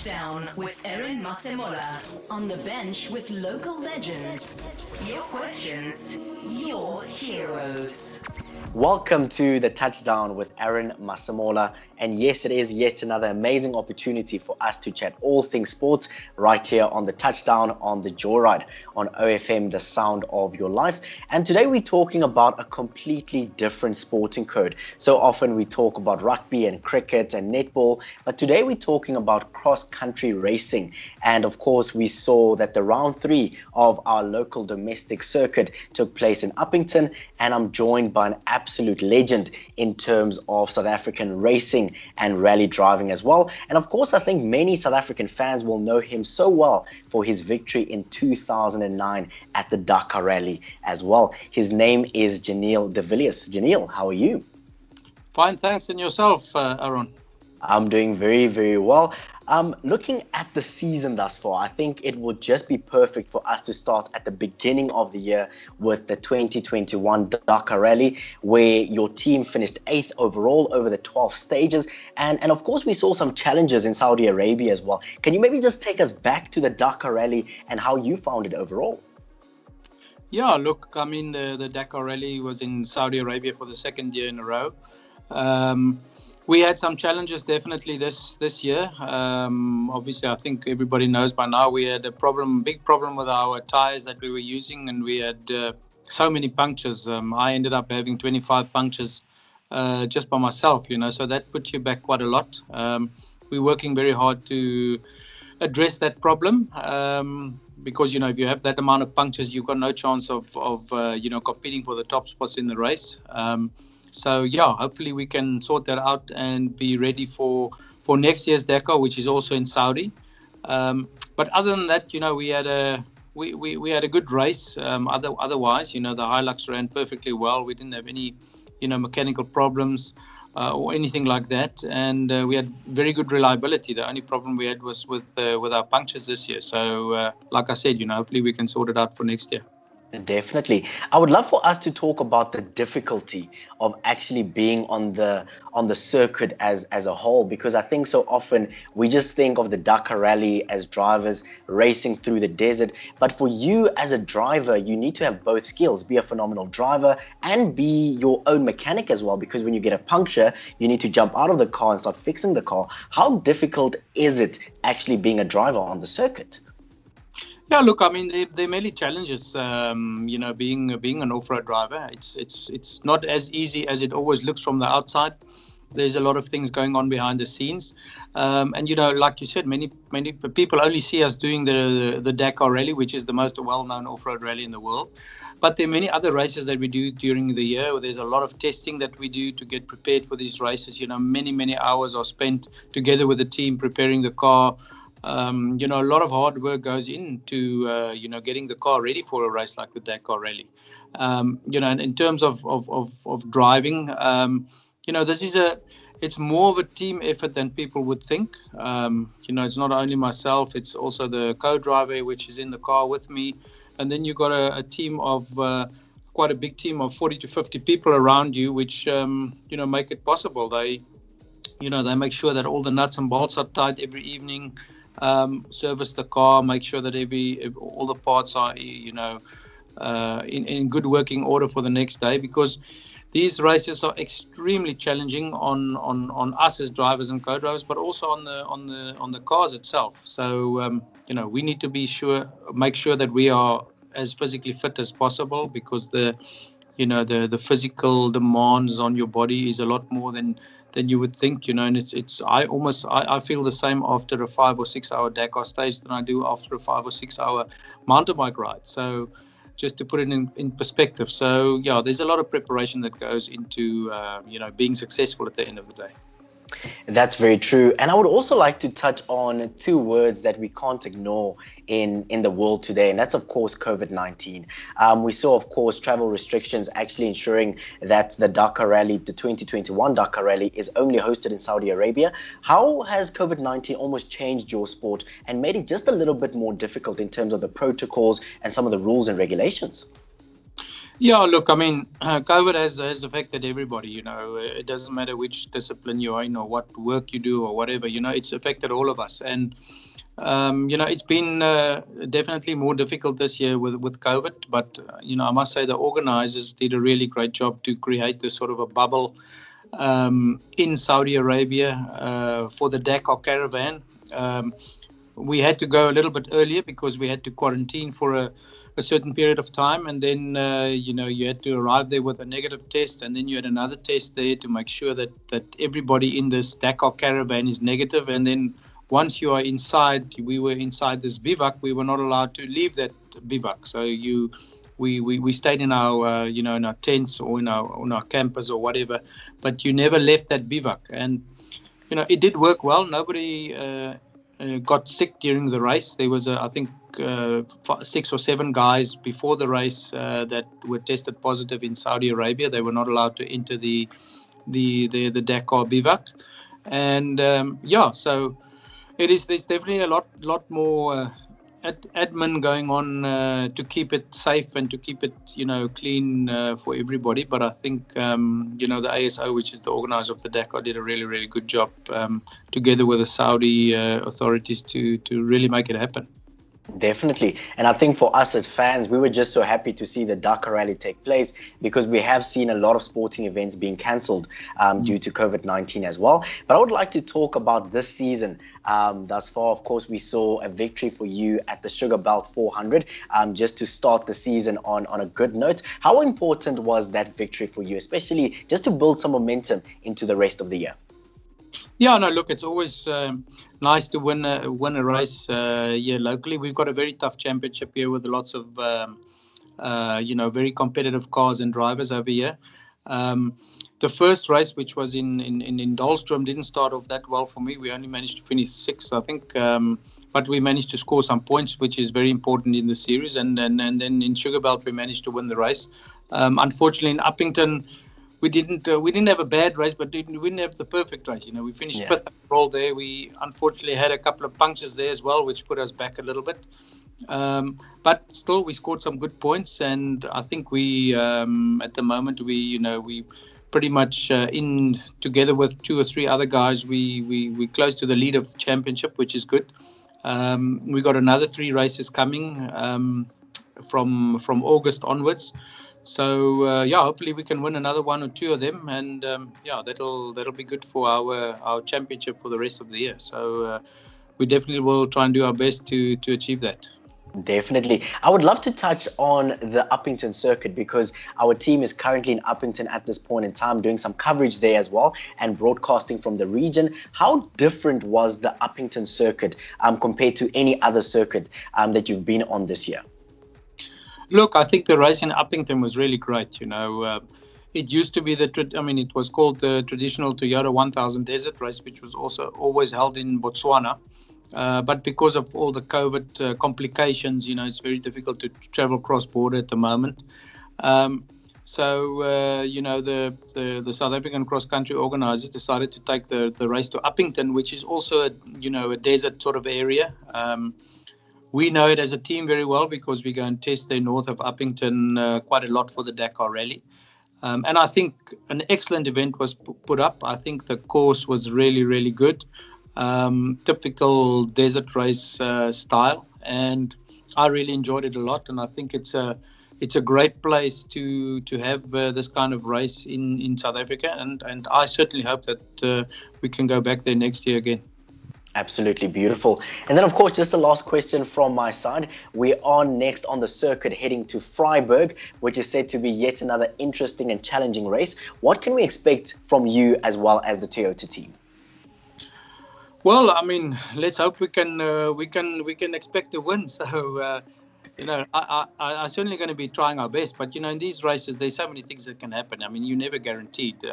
Touchdown with Aaron Masemola. On the bench with local legends. Your questions, your heroes. Welcome to the Touchdown with Aaron Masemola. And yes, it is yet another amazing opportunity for us to chat all things sports right here on the Touchdown on the Joyride on OFM, the sound of your life. And today we're talking about a completely different sporting code. So often we talk about rugby and cricket and netball, but today we're talking about cross-country racing. And of course, we saw that the round 3 of our local domestic circuit took place in Upington, and I'm joined by an absolute legend in terms of South African racing and rally driving as well. And of course, I think many South African fans will know him so well for his victory in 2009 at the Dakar Rally as well. His name is Giniel de Villiers. Giniel, how are you? Fine, thanks. And yourself, Aaron? I'm doing very, very well. Looking at the season thus far, I think it would just be perfect for us to start at the beginning of the year with the 2021 Dakar Rally, where your team finished 8th overall over the 12 stages. And of course, we saw some challenges in Saudi Arabia as well. Can you maybe just take us back to the Dakar Rally and how you found it overall? Yeah, look, I mean, the Dakar Rally was in Saudi Arabia for the second year in a row. We had some challenges definitely this year. Obviously, I think everybody knows by now we had a big problem with our tyres that we were using, and we had so many punctures. I ended up having 25 punctures just by myself, so that puts you back quite a lot. We're working very hard to address that problem because, if you have that amount of punctures, you've got no chance of competing for the top spots in the race. So, hopefully we can sort that out and be ready for next year's Dakar, which is also in Saudi. But other than that, we had a good race. Otherwise, the Hilux ran perfectly well. We didn't have any, mechanical problems or anything like that. And we had very good reliability. The only problem we had was with our punctures this year. So, like I said, hopefully we can sort it out for next year. Definitely. I would love for us to talk about the difficulty of actually being on the circuit as a whole, because I think so often we just think of the Dakar Rally as drivers racing through the desert. But for you as a driver, you need to have both skills, be a phenomenal driver and be your own mechanic as well, because when you get a puncture, you need to jump out of the car and start fixing the car. How difficult is it actually being a driver on the circuit? Yeah, look, I mean, they're mainly challenges, being an off-road driver. It's not as easy as it always looks from the outside. There's a lot of things going on behind the scenes. And, like you said, many people only see us doing the Dakar Rally, which is the most well-known off-road rally in the world. But there are many other races that we do during the year. There's a lot of testing that we do to get prepared for these races. Many hours are spent together with the team preparing the car. A lot of hard work goes into, getting the car ready for a race like the Dakar Rally. And in terms of driving, it's more of a team effort than people would think. It's not only myself, it's also the co-driver, which is in the car with me. And then you've got a team of, quite a big team of 40 to 50 people around you, which, make it possible. They make sure that all the nuts and bolts are tight every evening. Service the car, make sure that all the parts are in good working order for the next day, because these races are extremely challenging on us as drivers and co-drivers, but also on the cars itself. So we need to make sure that we are as physically fit as possible, because the physical demands on your body is a lot more than you would think, and I feel the same after a 5 or 6 hour Dakar stage than I do after a 5 or 6 hour mountain bike ride. So just to put it in perspective. So there's a lot of preparation that goes into, being successful at the end of the day. That's very true. And I would also like to touch on two words that we can't ignore in the world today, and that's, of course, COVID-19. We saw, of course, travel restrictions actually ensuring that the Dakar Rally, the 2021 Dakar Rally, is only hosted in Saudi Arabia. How has COVID-19 almost changed your sport and made it just a little bit more difficult in terms of the protocols and some of the rules and regulations? Yeah, look, I mean, COVID has affected everybody. It doesn't matter which discipline you're in or what work you do or whatever. It's affected all of us, and it's been definitely more difficult this year with COVID. But I must say the organisers did a really great job to create this sort of a bubble in Saudi Arabia for the Dakar caravan. We had to go a little bit earlier because we had to quarantine for a certain period of time, and then you had to arrive there with a negative test, and then you had another test there to make sure that everybody in this Dakar caravan is negative. And then once you are inside, we were inside this bivouac, we were not allowed to leave that bivouac. So we stayed in our in our tents or in our campers or whatever, but you never left that bivouac. And it did work well. Nobody got sick during the race. There was I think 6 or 7 guys before the race that were tested positive in Saudi Arabia. They were not allowed to enter the Dakar bivouac. And so there's definitely a lot more admin going on to keep it safe and to keep it clean for everybody. But I think the ASO, which is the organizer of the Dakar, did a really, really good job together with the Saudi authorities to really make it happen. Definitely. And I think for us as fans, we were just so happy to see the Dakar Rally take place, because we have seen a lot of sporting events being cancelled due to COVID-19 as well. But I would like to talk about this season. Thus far, of course, we saw a victory for you at the Sugar Belt 400 just to start the season on a good note. How important was that victory for you, especially just to build some momentum into the rest of the year? Yeah, no, look, it's always nice to win a race here locally. We've got a very tough championship here with lots of, very competitive cars and drivers over here. The first race, which was in Dahlstrom, didn't start off that well for me. We only managed to finish 6th, I think, but we managed to score some points, which is very important in the series. And then in Sugar Belt, we managed to win the race. Unfortunately, in Upington, we didn't have a bad race, but we didn't have the perfect race. We finished 5th overall there. We unfortunately had a couple of punctures there as well, which put us back a little bit. But still, we scored some good points, and I think we at the moment we pretty much in together with 2 or 3 other guys, we close to the lead of the championship, which is good. We got another 3 races coming from August onwards. So hopefully we can win another 1 or 2 of them, and that'll be good for our championship for the rest of the year. So we definitely will try and do our best to achieve that. Definitely. I would love to touch on the Upington circuit, because our team is currently in Upington at this point in time, doing some coverage there as well and broadcasting from the region. How different was the Upington circuit compared to any other circuit that you've been on this year? Look, I think the race in Upington was really great. It used to be it was called the traditional Toyota 1000 Desert Race, which was also always held in Botswana. But because of all the COVID complications, it's very difficult to travel cross-border at the moment. So the South African cross-country organisers decided to take the race to Upington, which is also a desert sort of area. We know it as a team very well because we go and test there north of Upington quite a lot for the Dakar Rally. And I think an excellent event was put up. I think the course was really, really good. Typical desert race style. And I really enjoyed it a lot. And I think it's a great place to have this kind of race in South Africa. And I certainly hope that we can go back there next year again. Absolutely beautiful. And then, of course, just the last question from my side. We are next on the circuit heading to Vryburg, which is said to be yet another interesting and challenging race. What can we expect from you as well as the Toyota team? Well, let's hope we can expect a win. So, I'm certainly going to be trying our best. But, in these races, there's so many things that can happen. You're never guaranteed.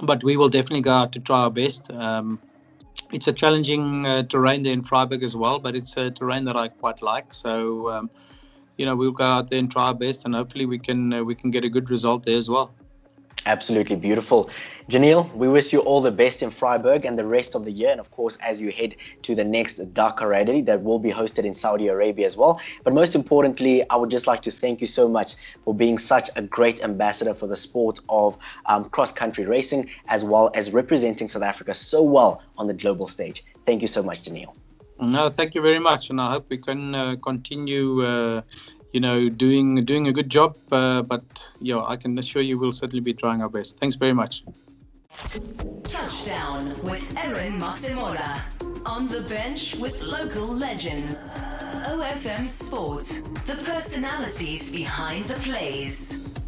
But we will definitely go out to try our best. It's a challenging terrain there in Vryburg as well, but it's a terrain that I quite like. So, we'll go out there and try our best, and hopefully we can get a good result there as well. Absolutely beautiful. Giniel, we wish you all the best in Vryburg and the rest of the year. And of course, as you head to the next Dakar Rally that will be hosted in Saudi Arabia as well. But most importantly, I would just like to thank you so much for being such a great ambassador for the sport of cross-country racing, as well as representing South Africa so well on the global stage. Thank you so much, Giniel. No, thank you very much. And I hope we can continue doing a good job. But I can assure you we'll certainly be trying our best. Thanks very much. Touchdown with Aaron Masemola. On the bench with local legends. OFM Sport. The personalities behind the plays.